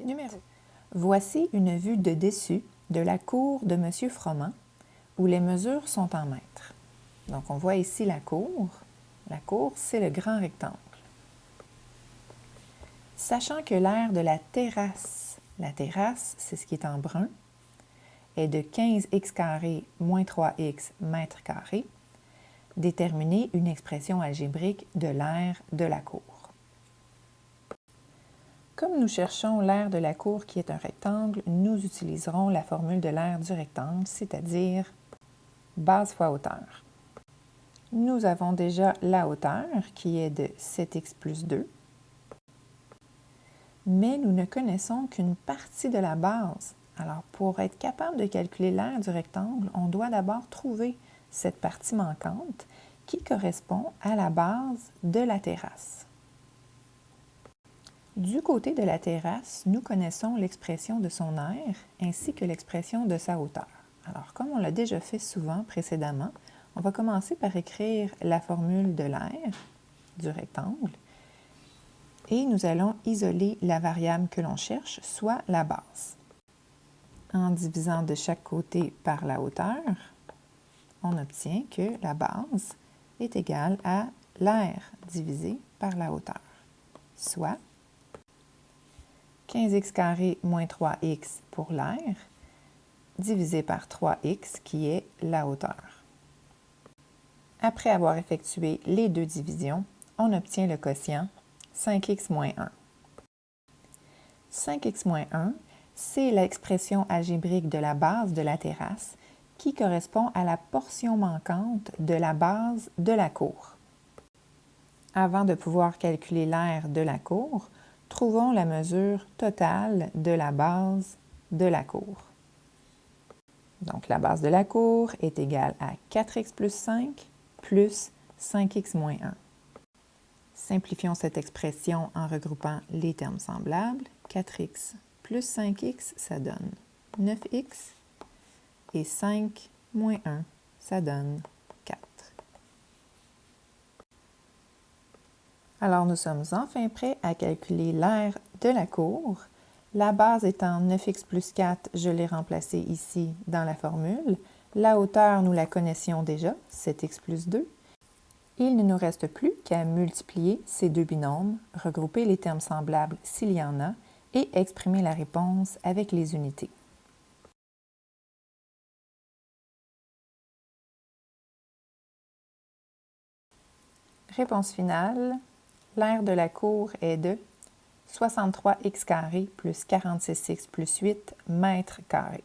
Numéro. Voici une vue de dessus de la cour de M. Froment, où les mesures sont en mètres. Donc, on voit ici la cour. La cour, c'est le grand rectangle. Sachant que l'aire de la terrasse, c'est ce qui est en brun, est de 15x² moins 3x mètres carrés, déterminez une expression algébrique de l'aire de la cour. Comme nous cherchons l'aire de la cour qui est un rectangle, nous utiliserons la formule de l'aire du rectangle, c'est-à-dire base fois hauteur. Nous avons déjà la hauteur qui est de 7x plus 2, mais nous ne connaissons qu'une partie de la base. Alors, pour être capable de calculer l'aire du rectangle, on doit d'abord trouver cette partie manquante qui correspond à la base de la terrasse. Du côté de la terrasse, nous connaissons l'expression de son aire ainsi que l'expression de sa hauteur. Alors, comme on l'a déjà fait souvent précédemment, on va commencer par écrire la formule de l'aire du rectangle et nous allons isoler la variable que l'on cherche, soit la base. En divisant de chaque côté par la hauteur, on obtient que la base est égale à l'aire divisé par la hauteur, soit 15x² moins 3x pour l'aire, divisé par 3x qui est la hauteur. Après avoir effectué les deux divisions, on obtient le quotient 5x moins 1. 5x moins 1, c'est l'expression algébrique de la base de la terrasse qui correspond à la portion manquante de la base de la cour. Avant de pouvoir calculer l'aire de la cour, trouvons la mesure totale de la base de la cour. Donc, la base de la cour est égale à 4x plus 5 plus 5x moins 1. Simplifions cette expression en regroupant les termes semblables. 4x plus 5x, ça donne 9x. Et 5 moins 1, ça donne 4. Alors, nous sommes enfin prêts à calculer l'aire de la cour. La base étant 9x plus 4, je l'ai remplacée ici dans la formule. La hauteur, nous la connaissions déjà, 7x plus 2. Il ne nous reste plus qu'à multiplier ces deux binômes, regrouper les termes semblables s'il y en a, et exprimer la réponse avec les unités. Réponse finale, l'aire de la cour est de 63x² plus 46x plus 8 mètres carrés.